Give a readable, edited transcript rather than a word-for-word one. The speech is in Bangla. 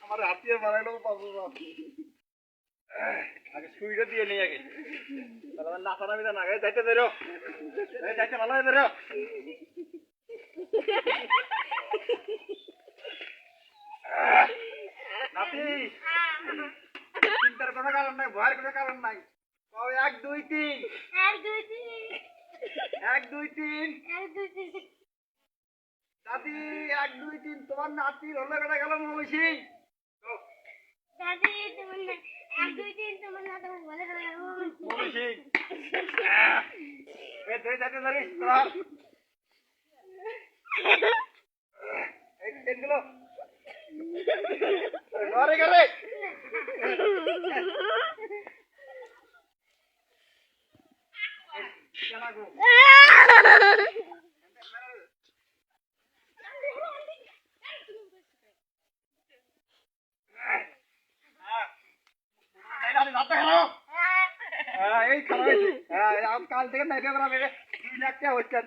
আমার হাতিয়ে বানাইলেও পাবো না। আগে সুইটা দিয়ে নেই আগে, তাহলে নাচা নামি না আগে যাইতে বেরো, যাইতে ভালো বেরো। নাতি চিন্তার কোনো কারণ নাই, ভয়ের কোনো কারণ নাই। এক দুই তিন, এক দুই তিন দাদি, এক দুই তিন। তোমার নাতির হলো কেটে গেল মহিষী। মহিষী যাইতে ধরিস তোর এই ট্রেনগুলো ঘরে গেলে এই খারাপ হয়েছে। কাল থেকে নাইবে করা মেরে 2 লাখ টাকা হচ্ছে।